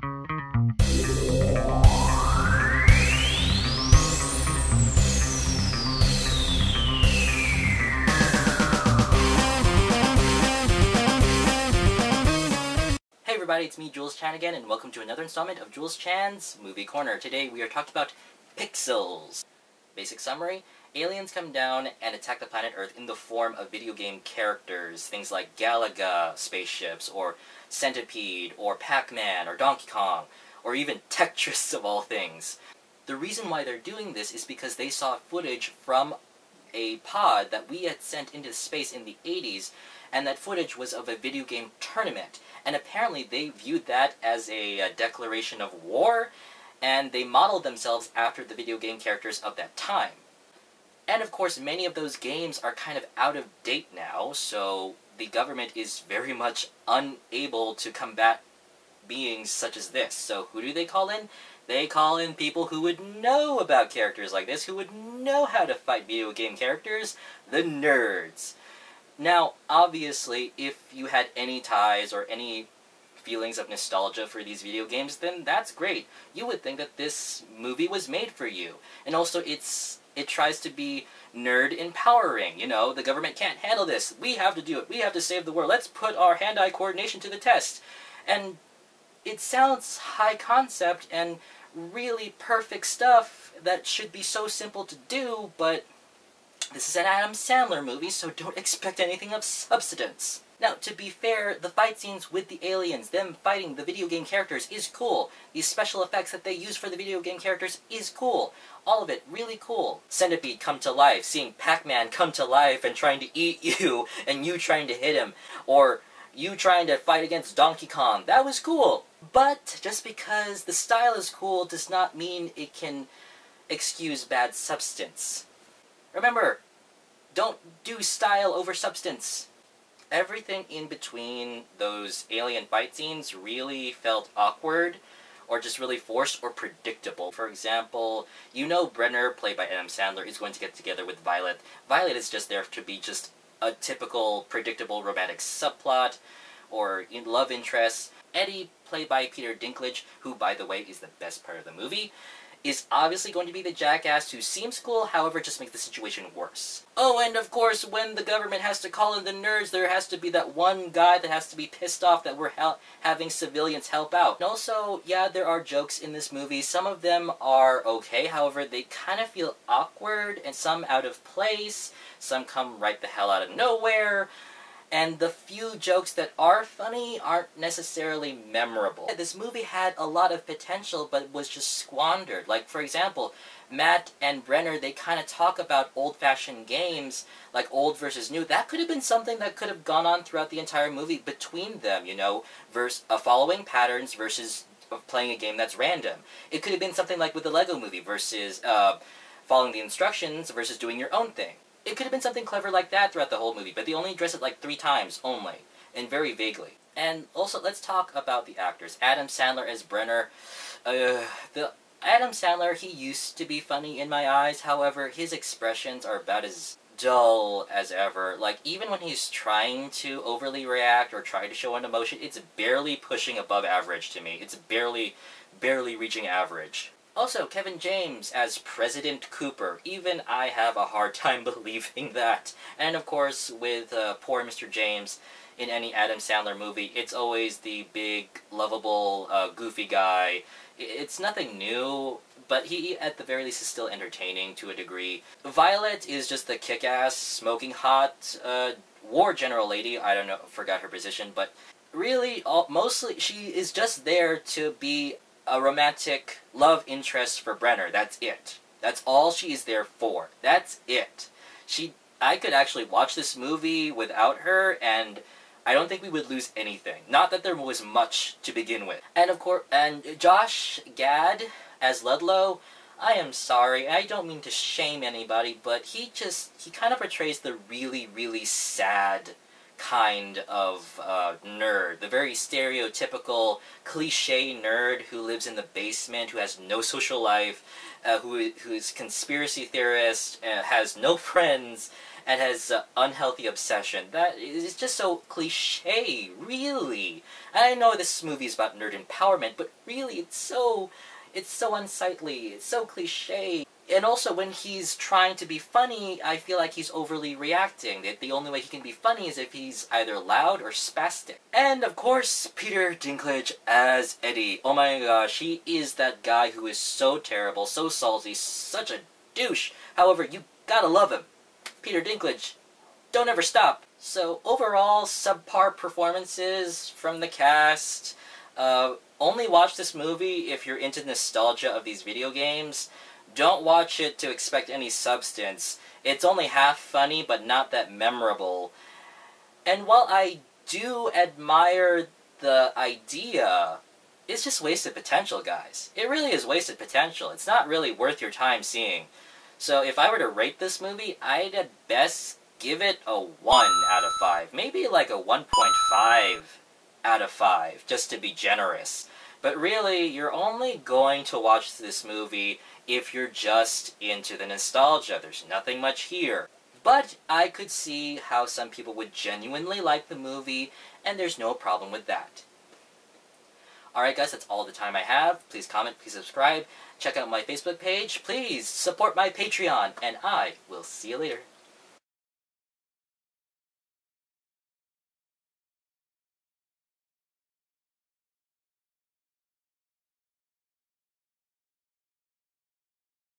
Hey everybody, it's me, Julz Chan again, and welcome to another installment of Julz Chan's Movie Corner. Today we are talking about Pixels. Basic summary: aliens come down and attack the planet Earth in the form of video game characters, things like Galaga spaceships, or Centipede, or Pac-Man, or Donkey Kong, or even Tetris of all things. The reason why they're doing this is because they saw footage from a pod that we had sent into space in the 80s, and that footage was of a video game tournament. And apparently they viewed that as a declaration of war, and they modeled themselves after the video game characters of that time. And of course, many of those games are kind of out of date now, so the government is very much unable to combat beings such as this. So who do they call in? They call in people who would know about characters like this, who would know how to fight video game characters, the nerds. Now, obviously, if you had any ties or any feelings of nostalgia for these video games, then that's great. You would think that this movie was made for you. And also, it tries to be nerd empowering. You know, the government can't handle this. We have to do it. We have to save the world. Let's put our hand-eye coordination to the test. And it sounds high concept and really perfect stuff that should be so simple to do, but this is an Adam Sandler movie, so don't expect anything of substance. Now, to be fair, the fight scenes with the aliens, them fighting the video game characters, is cool. These special effects that they use for the video game characters is cool. All of it, really cool. Centipede come to life, seeing Pac-Man come to life and trying to eat you, and you trying to hit him, or you trying to fight against Donkey Kong, that was cool. But just because the style is cool does not mean it can excuse bad substance. Remember, don't do style over substance. Everything in between those alien fight scenes really felt awkward, or just really forced or predictable. For example, you know Brenner, played by Adam Sandler, is going to get together with Violet. Violet is just there to be just a typical, predictable romantic subplot, or love interest. Eddie, played by Peter Dinklage, who, by the way, is the best part of the movie, is obviously going to be the jackass who seems cool, however just makes the situation worse. Oh, and of course, when the government has to call in the nerds, there has to be that one guy that has to be pissed off that we're having civilians help out. And also, yeah, there are jokes in this movie. Some of them are okay, however, they kind of feel awkward, and some out of place, some come right the hell out of nowhere. And the few jokes that are funny aren't necessarily memorable. This movie had a lot of potential, but was just squandered. Like, for example, Matt and Brenner, they kind of talk about old-fashioned games, like old versus new. That could have been something that could have gone on throughout the entire movie between them, you know, following patterns versus playing a game that's random. It could have been something like with the Lego movie versus following the instructions versus doing your own thing. It could have been something clever like that throughout the whole movie, but they only address it like 3 times only, and very vaguely. And also, let's talk about the actors. Adam Sandler as Brenner. Adam Sandler, he used to be funny in my eyes, however, his expressions are about as dull as ever. Like, even when he's trying to overly react or try to show an emotion, it's barely pushing above average to me. It's barely reaching average. Also, Kevin James as President Cooper. Even I have a hard time believing that. And of course, with poor Mr. James in any Adam Sandler movie, it's always the big, lovable, goofy guy. It's nothing new, but he, at the very least, is still entertaining to a degree. Violet is just the kick-ass, smoking hot, war general lady. I don't know, forgot her position, but really, mostly, she is just there to be a romantic love interest for Brenner. That's it. That's all she is there for. That's it. I could actually watch this movie without her, and I don't think we would lose anything. Not that there was much to begin with. And of course, and Josh Gad as Ludlow, I am sorry, I don't mean to shame anybody, but he kind of portrays the really sad kind of nerd. The very stereotypical, cliche nerd who lives in the basement, who has no social life, who is conspiracy theorist, has no friends, and his unhealthy obsession. That is just so cliche, really. And I know this movie is about nerd empowerment, but really, it's so unsightly, it's so cliche. And also, when he's trying to be funny, I feel like he's overly reacting. The only way he can be funny is if he's either loud or spastic. And, of course, Peter Dinklage as Eddie. Oh my gosh, he is that guy who is so terrible, so salty, such a douche. However, you gotta love him. Peter Dinklage, don't ever stop. So, overall, subpar performances from the cast. Only watch this movie if you're into nostalgia of these video games. Don't watch it to expect any substance. It's only half funny, but not that memorable. And while I do admire the idea, it's just wasted potential, guys. It really is wasted potential. It's not really worth your time seeing. So if I were to rate this movie, I'd at best give it a 1 out of 5. Maybe like a 1.5 out of 5, just to be generous. But really, you're only going to watch this movie if you're just into the nostalgia. There's nothing much here. But I could see how some people would genuinely like the movie, and there's no problem with that. Alright guys, that's all the time I have. Please comment, please subscribe, check out my Facebook page, please support my Patreon, and I will see you later.